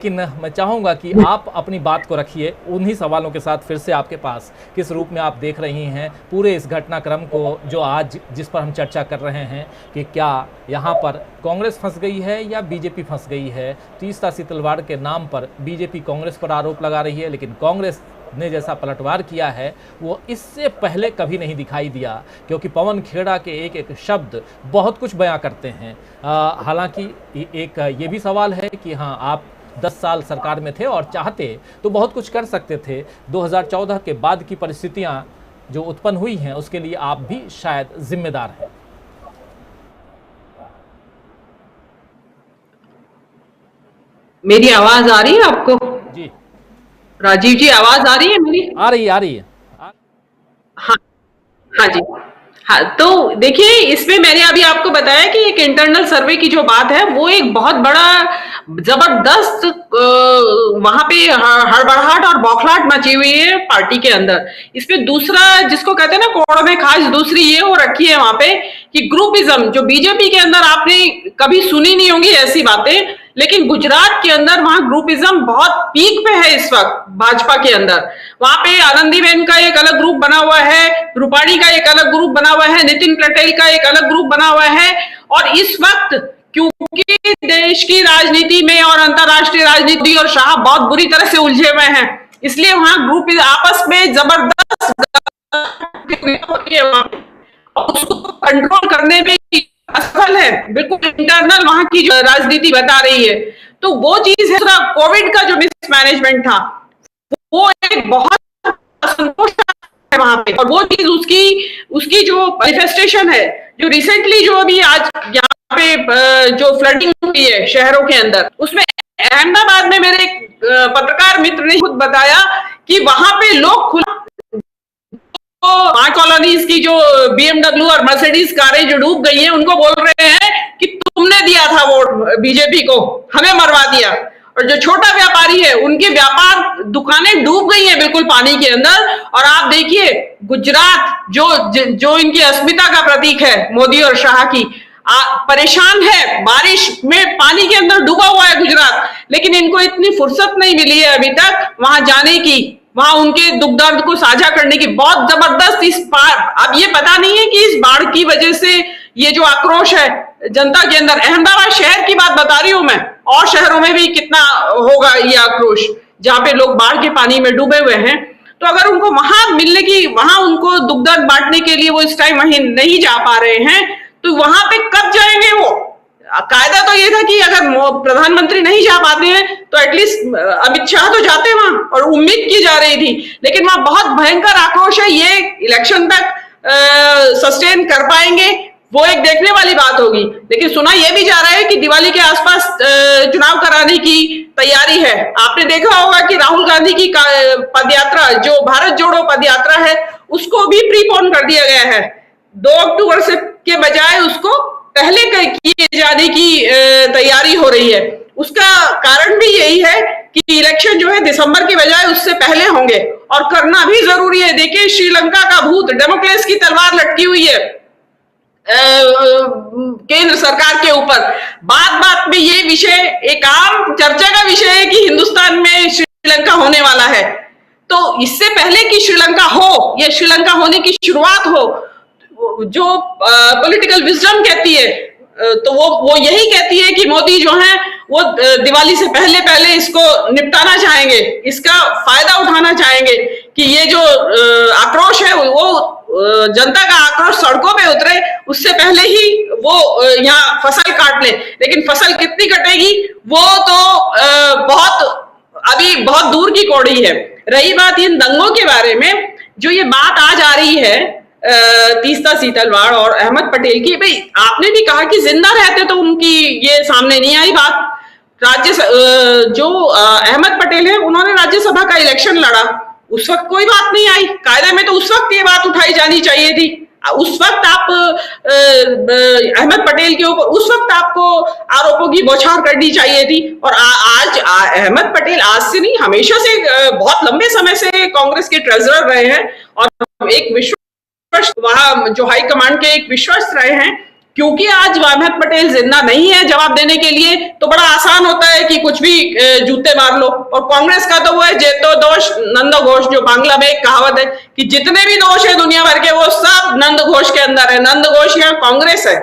लेकिन मैं चाहूँगा कि आप अपनी बात को रखिए उन्हीं सवालों के साथ फिर से आपके पास, किस रूप में आप देख रही हैं पूरे इस घटनाक्रम को जो आज जिस पर हम चर्चा कर रहे हैं कि क्या यहाँ पर कांग्रेस फंस गई है या बीजेपी फंस गई है। तीस्ता सीतलवाड़ के नाम पर बीजेपी कांग्रेस पर आरोप लगा रही है, लेकिन कांग्रेस ने जैसा पलटवार किया है वो इससे पहले कभी नहीं दिखाई दिया, क्योंकि पवन खेड़ा के एक एक शब्द बहुत कुछ बयां करते हैं। हालांकि एक ये भी सवाल है कि हाँ, आप 10 साल सरकार में थे और चाहते तो बहुत कुछ कर सकते थे। 2014 के बाद की परिस्थितियां जो उत्पन्न हुई हैं उसके लिए आप भी शायद जिम्मेदार हैं। मेरी आवाज आ रही है आपको? जी राजीव जी, आवाज आ रही है मेरी? आ रही है। हाँ, हाँ जी। हाँ, तो देखिए, इसमें मैंने अभी आपको बताया कि एक इंटरनल सर्वे की जो बात है वो एक बहुत बड़ा जबरदस्त वहां पे हड़बड़ाहट और बौखलाहट मची हुई है पार्टी के अंदर। इसमें दूसरा जिसको कहते हैं ना कोड़ में खास, दूसरी ये हो रखी है वहां पे कि ग्रुपिज्म, जो बीजेपी के अंदर आपने कभी सुनी नहीं होंगी ऐसी बातें, लेकिन गुजरात के अंदर वहां ग्रुपिज्म बहुत पीक पे है इस वक्त भाजपा के अंदर। वहां पे आनंदीबेन का एक अलग ग्रुप बना हुआ है, रूपाणी का एक अलग ग्रुप बना हुआ है, नितिन पटेल का एक अलग ग्रुप बना हुआ है। और इस वक्त क्योंकि देश की राजनीति में और अंतरराष्ट्रीय राजनीति और शाह बहुत बुरी तरह से उलझे हुए हैं, इसलिए वहां ग्रुप आपस में जबरदस्त उसको कंट्रोल करने में असफल है। बिल्कुल इंटरनल वहां की जो राजनीति बता रही है, तो वो चीज है। कोविड का जो मिसमैनेजमेंट था वो एक बहुत असंतोष है वहां पे, और वो चीज उसकी जो मैनिफेस्टेशन है, जो रिसेंटली जो अभी आज यहाँ पे जो फ्लडिंग हुई है शहरों के अंदर, उसमें अहमदाबाद में मेरे एक पत्रकार मित्र ने खुद बताया कि वहां पे लोग खुला कॉलोनीज की जो बीएमडब्ल्यू और मर्सिडीज कारें जो डूब गई हैं, उनको बोल रहे हैं कि तुमने दिया था वोट बीजेपी को, हमें मरवा दिया। और जो छोटा व्यापारी है उनके व्यापार दुकानें डूब गई हैं बिल्कुल पानी के अंदर। और आप देखिए गुजरात जो इनकी अस्मिता का प्रतीक है, मोदी और शाह की, परेशान है, बारिश में पानी के अंदर डूबा हुआ है गुजरात, लेकिन इनको इतनी फुर्सत नहीं मिली है अभी तक वहां जाने की, वहां उनके दुख दर्द को साझा करने की। बहुत जबरदस्त इस बार, अब ये पता नहीं है कि इस बाढ़ की वजह से ये जो आक्रोश है जनता के अंदर, अहमदाबाद शहर की बात बता रही हूं मैं, और शहरों में भी कितना होगा ये आक्रोश जहां पे लोग बाढ़ के पानी में डूबे हुए हैं। तो अगर उनको वहां मिलने की, वहां उनको दुख दर्द बांटने के लिए वो इस टाइम वहीं नहीं जा पा रहे हैं, तो वहां पे कब जाएंगे वो? कायदा तो ये था कि अगर प्रधानमंत्री नहीं जा पाते हैं तो एटलीस्ट अमित शाह तो जाते वहां, और उम्मीद की जा रही थी। लेकिन वहां बहुत भयंकर आक्रोश है, ये इलेक्शन तक सस्टेन कर पाएंगे वो एक देखने वाली बात होगी। लेकिन सुना यह भी जा रहा है कि दिवाली के आसपास चुनाव कराने की तैयारी है। आपने देखा होगा कि राहुल गांधी की पदयात्रा, जो भारत जोड़ो पदयात्रा है, उसको भी प्रीपोन कर दिया गया है। 2 अक्टूबर से के बजाय उसको पहले किए जाने की तैयारी हो रही है। उसका कारण भी यही है कि इलेक्शन जो है दिसंबर के बजाय उससे पहले होंगे, और करना भी जरूरी है। देखिए श्रीलंका का भूत, डेमोक्रेसी की तलवार लटकी हुई है केंद्र सरकार के ऊपर। बात में ये विषय एक आम चर्चा का विषय है कि हिंदुस्तान में श्रीलंका होने वाला है। तो इससे पहले कि श्रीलंका हो, या श्रीलंका होने की शुरुआत हो, जो पॉलिटिकल विजडम कहती है, तो वो यही कहती है कि मोदी जो है वो दिवाली से पहले इसको निपटाना चाहेंगे, इसका फायदा उठाना चाहेंगे कि ये जो आक्रोश है वो जनता का आक्रोश सड़कों पे उतरे, उससे पहले ही वो यहाँ फसल काट ले। लेकिन फसल कितनी कटेगी वो तो अभी बहुत दूर की कौड़ी है। रही बात इन दंगों के बारे में, जो ये बात आज आ रही है तीस्ता सीतलवाड़ और अहमद पटेल की, भाई आपने भी कहा कि जिंदा रहते तो उनकी ये सामने नहीं आई बात। जो अहमद पटेल है उन्होंने राज्यसभा का इलेक्शन लड़ा, उस वक्त कोई बात नहीं आई। कायदे में तो उस वक्त ये बात उठाई जानी चाहिए थी। उस वक्त आप अहमद पटेल के ऊपर उस वक्त आपको आरोपों की बौछार करनी चाहिए थी। और आज अहमद पटेल आज से नहीं, हमेशा से बहुत लंबे समय से कांग्रेस के ट्रेजरर रहे हैं, और एक विश्वास वहां जो हाईकमांड के एक विश्वस्त रहे हैं। क्योंकि आज अहमद पटेल जिंदा नहीं है जवाब देने के लिए, तो बड़ा आसान होता है कि कुछ भी जूते मार लो। और कांग्रेस का तो वो है जेतो दोष नंदो घोष, जो बांग्ला में एक कहावत है कि जितने भी दोष है दुनिया भर के वो सब नंद घोष के अंदर है। नंद घोष या कांग्रेस है,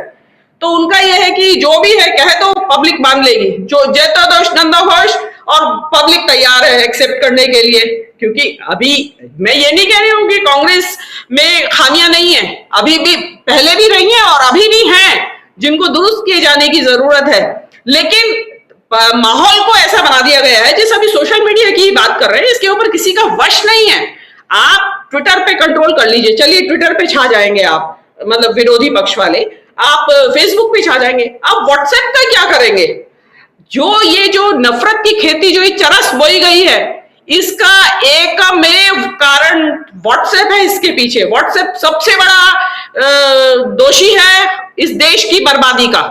तो उनका यह है कि जो भी है कहे तो पब्लिक मान लेगी, जो जेतो दोष नंदो घोष, और पब्लिक तैयार है एक्सेप्ट करने के लिए। क्योंकि अभी मैं ये नहीं कह रही हूं कि कांग्रेस में खामियां नहीं है, अभी भी पहले भी रही हैं और अभी भी हैं जिनको दुरुस्त किए जाने की जरूरत है। लेकिन माहौल को ऐसा बना दिया गया है, जैसे अभी सोशल मीडिया की बात कर रहे हैं, इसके ऊपर किसी का वश नहीं है। आप ट्विटर पे कंट्रोल कर लीजिए, चलिए ट्विटर पे छा जाएंगे आप, मतलब विरोधी पक्ष वाले, आप फेसबुक पे छा जाएंगे, आप व्हाट्सएप का क्या करेंगे? जो नफरत की खेती जो ये चरस बोई गई है, इसका एकमेव कारण व्हाट्सएप है। इसके पीछे व्हाट्सएप सबसे बड़ा दोषी है इस देश की बर्बादी का।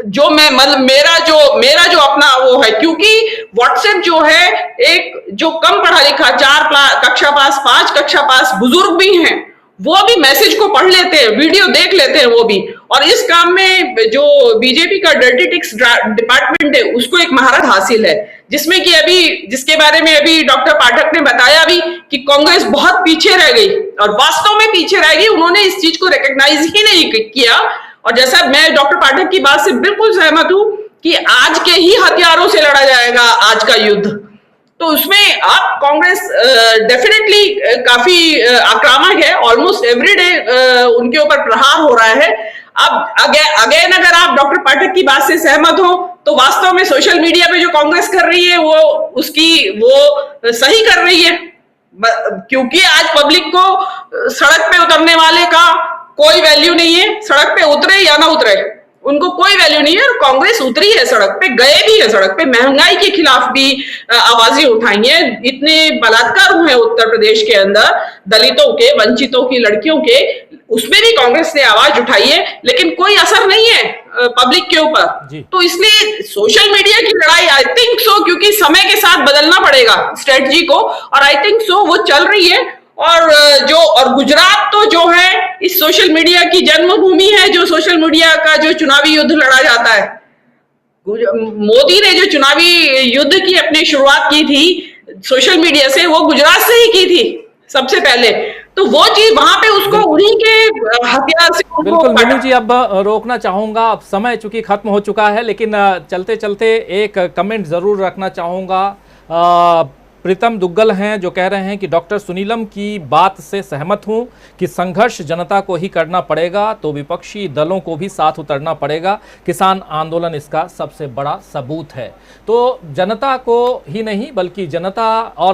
जो मैं मतलब मेरा जो अपना वो है, क्योंकि व्हाट्सएप जो है एक जो कम पढ़ा लिखा 4 कक्षा पास 5 कक्षा पास बुजुर्ग भी हैं, वो भी मैसेज को पढ़ लेते हैं, वीडियो देख लेते हैं वो भी। और इस काम में जो बीजेपी का डर्टी टिक्स डिपार्टमेंट है उसको एक महारत हासिल है, जिसमें कि अभी जिसके बारे में अभी डॉक्टर पाठक ने बताया भी कि कांग्रेस बहुत पीछे रह गई, और वास्तव में पीछे रह गई। उन्होंने इस चीज को रिकॉग्नाइज ही नहीं किया। और जैसा मैं डॉक्टर पाठक की बात से बिल्कुल सहमत हूं कि आज के ही हथियारों से लड़ा जाएगा आज का युद्ध, तो उसमें आप कांग्रेस डेफिनेटली काफी आक्रामक है, ऑलमोस्ट एवरीडे उनके ऊपर प्रहार हो रहा है। अब अगेन अगर आप डॉक्टर पाठक की बात से सहमत हो, तो वास्तव में सोशल मीडिया पे जो कांग्रेस कर रही है वो सही कर रही है, क्योंकि आज पब्लिक को सड़क पे उतरने वाले का कोई वैल्यू नहीं है। सड़क पे उतरे या ना उतरे उनको कोई वैल्यू नहीं है, और कांग्रेस उतरी है सड़क पे, गए भी है सड़क पे, महंगाई के खिलाफ भी आवाजें उठाई हैं। इतने बलात्कार हुए उत्तर प्रदेश के अंदर दलितों के, वंचितों की लड़कियों के, उसमें भी कांग्रेस ने आवाज उठाई है, लेकिन कोई असर नहीं है पब्लिक के ऊपर। तो इसलिए सोशल मीडिया की लड़ाई आई थिंक सो, क्योंकि समय के साथ बदलना पड़ेगा स्ट्रेटजी को, और आई थिंक सो वो चल रही है। और गुजरात तो जो है इस सोशल मीडिया की जन्मभूमि है, जो सोशल मीडिया का जो चुनावी युद्ध लड़ा जाता है। मोदी ने जो चुनावी युद्ध की अपनी शुरुआत की थी सोशल मीडिया से, वो गुजरात से ही की थी सबसे पहले। तो वो चीज वहां पे उसको उन्हीं के हथियार से बिल्कुल। मीनू जी अब रोकना चाहूंगा, अब समय चूंकि खत्म हो चुका है, लेकिन चलते चलते एक कमेंट जरूर रखना चाहूंगा। प्रीतम दुग्गल हैं जो कह रहे हैं कि डॉक्टर सुनीलम की बात से सहमत हूं कि संघर्ष जनता को ही करना पड़ेगा, तो विपक्षी दलों को भी साथ उतरना पड़ेगा। किसान आंदोलन इसका सबसे बड़ा सबूत है। तो जनता को ही नहीं बल्कि जनता और